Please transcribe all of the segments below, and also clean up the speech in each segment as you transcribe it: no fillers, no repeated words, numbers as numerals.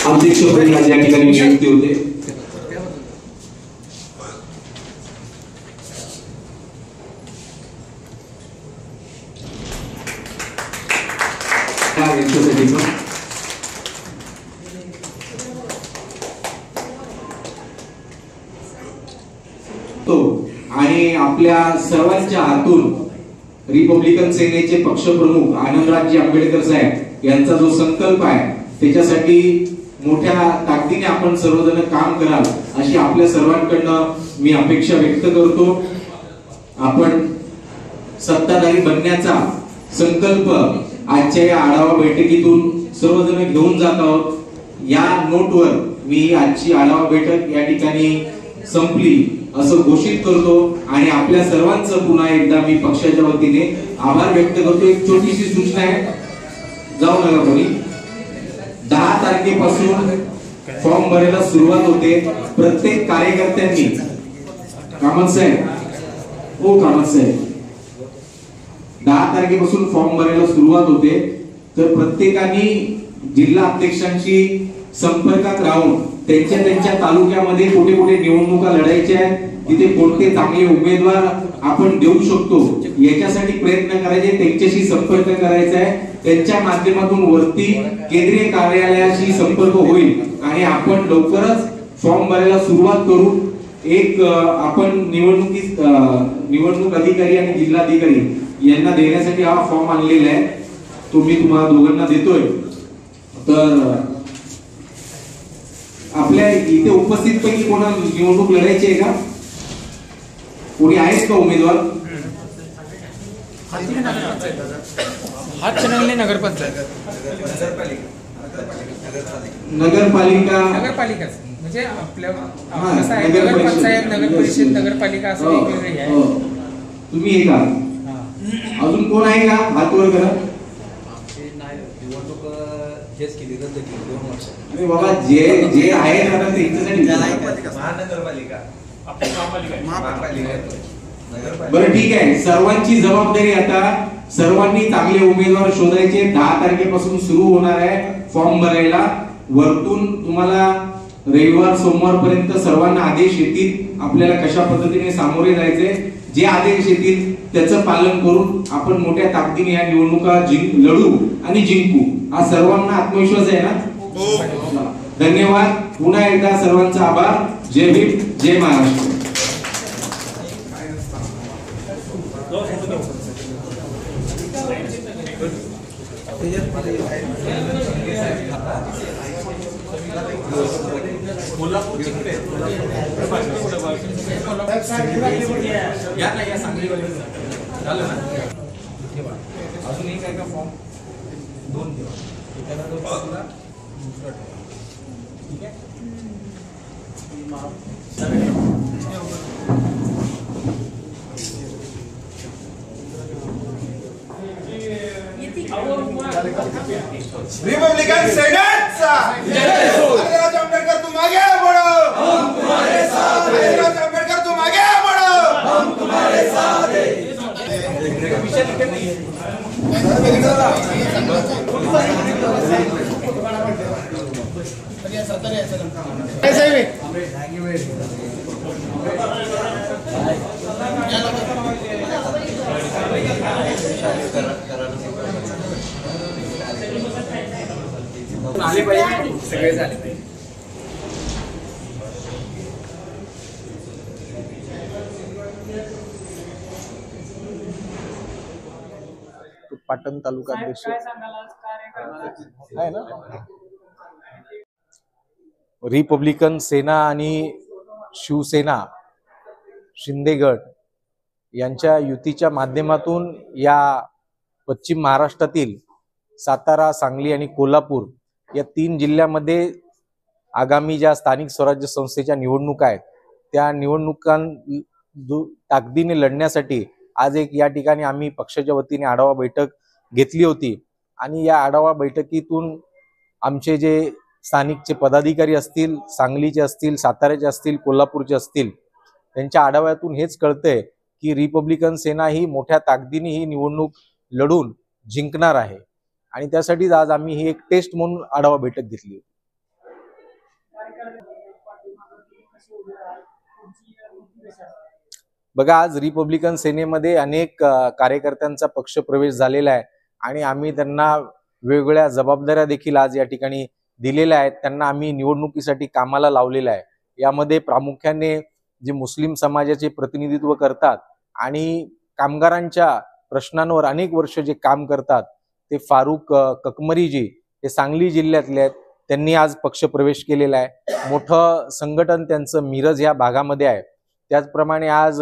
अध्यक्ष पदी या ठिकाणी नियुक्ती होते। आणि आपल्या सर्वांच्या हातून रिपब्लिकन सेनेचे पक्षप्रमुख आनंदराज आंबेडकर साहेब यांचा जो संकल्प आहे त्याच्यासाठी मोठ्या ताकदीने आपण सर्वजण काम कराल अशी आपल्या सर्वांकडनं मी अपेक्षा व्यक्त करतो। आपण सत्ताधारी बनण्याचा संकल्प आजच्या या आढावा बैठकीतून सर्वजण घेऊन जात आहोत। या नोटवर मी आजची आढावा बैठक या ठिकाणी संपली असं घोषित करतो आणि आपल्या सर्वांचं पुन्हा एकदा मी पक्षाच्या वतीने आभार व्यक्त करतो। एक छोटीशी सूचना आहे, जाऊ नका कोणी। 10 तारखेपासून फॉर्म भरायला सुरुवात होते। प्रत्येक कार्यकर्त्यांनी कामत साहेब 10 तारखेपासून फॉर्म भरायला सुरुवात होते, तर प्रत्येकाने जिल्हा अध्यक्षांशी संपर्कात राहून त्यांच्या तालुक्यामध्ये कुठे कुठे निवडणुका लढायच्या आहेत, तिथे कोणते चांगले उमेदवार आपण देऊ शकतो याच्यासाठी प्रयत्न करायचे, त्यांच्याशी संपर्क करायचा आहे। त्यांच्या माध्यमातून वरती केंद्रीय कार्यालयाशी संपर्क होईल आणि आपण लवकरच फॉर्म भरायला सुरुवात करू। एक आपण निवडणूक अधिकारी आणि जिल्हाधिकारी यांना देण्यासाठी हा फॉर्म आणलेला आहे, तो मी तुम्हाला दोघांना देतोय। तर आपल्या इथे उपस्थित पैकी कोणाला निवडणूक लढायची आहे का? कोणी आहेत का उमेदवार? हातकणंगले नगरपंचायत नगरपालिका म्हणजे आपल्या कसं आहे, नगरपंचायत नगर परिषद नगरपालिका असं वेगवेगळे आहे। तुम्ही हे का अजून कोण आहे का? हात वर करा। अरे बाबा जे आहे ना त्यांच्यासाठी बरं ठीक आहे, सर्वांची जबाबदारी आता सर्वांनी चांगले उमेदवार शोधायचे। 10 तारखेपासून सुरू होणार आहे फॉर्म भरायला। वरतून तुम्हाला रविवार सोमवार पर्यंत सर्वांना आदेश येतील आपल्याला कशा पद्धतीने सामोरे जायचे। जे आदेश येतील त्याचं पालन करून आपण मोठ्या ताकदीने या निवडणुका लढू आणि जिंकू, हा सर्वांना आत्मविश्वास आहे ना? धन्यवाद, पुन्हा एकदा सर्वांचा आभार। जय भीम, जय महाराष्ट्र। अजून एक आहे का फॉर्म? 2 ठेवा, ठीक आहे। रिपब्लिकन सेनेचा जय हो। आनंदराज आंबेडकर तुम आगे बढ़ो, हम तुम्हारे साथ हैं। आनंदराज आंबेडकर तुम आगे बढ़ो, हम तुम्हारे साथ हैं। आले पाहिजे, सगळे झाले पाहिजे। पाटण तालुका अध्यक्ष आहे ना। रिपब्लिकन सेना आणि शिवसेना शिंदे गट यांच्या युतीच्या माध्यमातून या पश्चिम महाराष्ट्रातील सातारा, सांगली आणि कोल्हापूर या 3 जिल्ह्यामध्ये आगामी ज्या स्थानिक स्वराज्य संस्थेच्या निवडणुका आहेत त्या निवडणुकां ताकदीने लढण्यासाठी आज एक या ठिकाणी आम्ही पक्षाच्या वतीने आढावा बैठक घेतली होती आणि या आढावा बैठकीतून आमचे जे स्थानिकचे पदाधिकारी असतील, सांगलीचे असतील, साताऱ्याचे असतील, कोल्हापूरचे असतील, त्यांच्या आढाव्यातून हेच कळतंय की रिपब्लिकन सेना ही मोठ्या ताकदीने ही निवडणूक लढून जिंकणार आहे आणि त्यासाठीच आज आम्ही ही एक टेस्ट म्हणून आढावा बैठक घेतली होती. बघा, आज रिपब्लिकन सेनेमध्ये अनेक कार्यकर्त्यांचा पक्ष प्रवेश झालेला आहे आणि आम्ही त्यांना वेगवेगळ्या जबाबदाऱ्या देखील आज या ठिकाणी दिलेल्या आहेत. त्यांना आम्ही निवडणुकीसाठी कामाला लावलेलं आहे. यामध्ये प्रामुख्याने जे मुस्लिम समाजाचे प्रतिनिधित्व करतात आणि कामगारांच्या प्रश्नांवर अनेक वर्ष जे काम करतात ते फारुख ककमरीजी हे सांगली जिल्ह्यातले आहेत. त्यांनी आज पक्ष प्रवेश केलेला आहे. मोठं संघटन त्यांचं मिरज या भागामध्ये आहे. त्याचप्रमाणे आज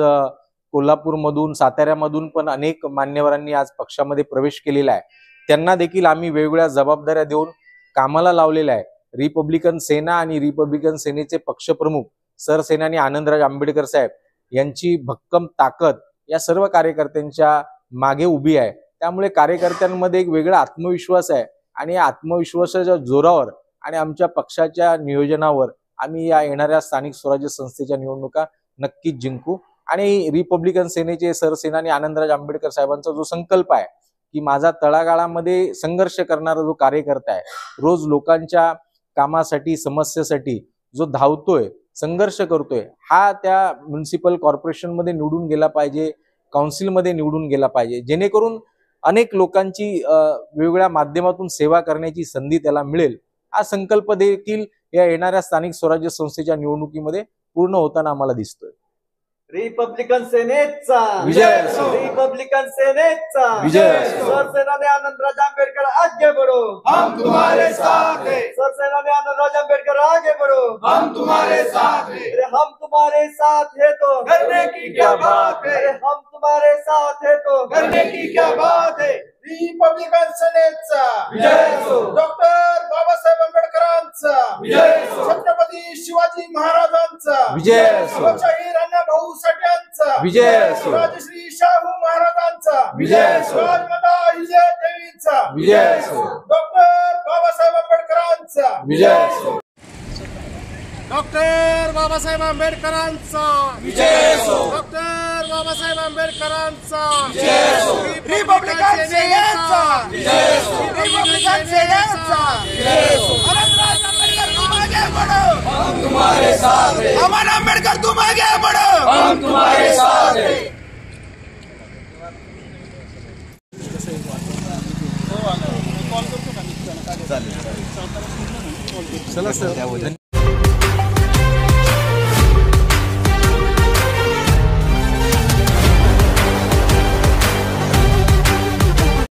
कोल्हापूरमधून, साताऱ्यामधून पण अनेक मान्यवरांनी आज पक्षामध्ये प्रवेश केलेला आहे. त्यांना देखील आम्ही वेगवेगळ्या जबाबदाऱ्या देऊन कामाला लावलेलं आहे. रिपब्लिकन सेना आणि रिपब्लिकन सेनेचे पक्षप्रमुख सरसेनानी आनंदराज आंबेडकर साहेब यांची भक्कम ताकद या सर्व कार्यकर्त्यांच्या मागे उभी आहे. त्यामुळे कार्यकर्त्यांमध्ये एक वेगळा आत्मविश्वास आहे आणि या आत्मविश्वासाच्या जोरावर आणि आमच्या पक्षाच्या नियोजनावर आम्ही या येणाऱ्या स्थानिक स्वराज्य संस्थेच्या निवडणुका नक्कीच जिंकू. आणि रिपब्लिकन सेनेचे सरसेनानी आनंदराज आंबेडकर साहेबांचा जो संकल्प आहे की माझा तळागाळामध्ये संघर्ष करणारा जो कार्यकर्ता आहे, रोज लोकांच्या कामासाठी, समस्येसाठी जो धावतोय, संघर्ष करतोय, हा त्या म्युनिसिपल कॉर्पोरेशन मध्ये निवडून गेला पाहिजे, काउन्सिलमध्ये निवडून गेला पाहिजे, जेणेकरून अनेक लोकांची वेगवेगळ्या माध्यमातून सेवा करण्याची संधी त्याला मिळेल. हा संकल्प देखील या येणाऱ्या स्थानिक स्वराज्य संस्थेच्या निवडणुकीमध्ये पूर्ण होताना आम्हाला दिसतोय. रिपब्लिकन सेनेचा विजय असो. रिपब्लिकन सेनेचा विजय असो. सरसेनानी आनंदराज आंबेडकर आगे बढ़ो, हम तुम्हारे साथ हैं, सरसेनानी आनंदराज आंबेडकर आगे बढ़ो, हम तुम्हारे साथ हैं, अरे हम तुम्हारे साथ है तो करने की क्या बात है, अरे हम तुम्हारे साथ है तो करने की क्या बात है. रिपब्लिकन सेनेचा विजय असो. डॉक्टर बाबासाहेब आंबेडकरांचा विजय असो. छत्रपती शिवाजी महाराजांचा विजय असो. लोकशाही भाऊ साठ्यांचा विजय असो. राजश्री शाहू महाराजांचा विजय असो. राजमाता विजय देवींचा विजय असो. डॉक्टर बाबासाहेब आंबेडकरांचा विजय असो. डॉक्टर बाबासाहेब आंबेडकरांचा विजय असो. डॉक्टर बाबासाहेब आंबेडकरांचा विजय असो. रिपब्लिकन सेनेचा विजय असो. रिपब्लिकन सेनेचा विजय असो. आनंदराज आंबेडकर तुम आगे बढ़ो, हम तुम्हारे साथ हैं, अमन आंबेडकर तुम आगे बढ़ो, हम तुम्हारे साथ हैं. चला सर.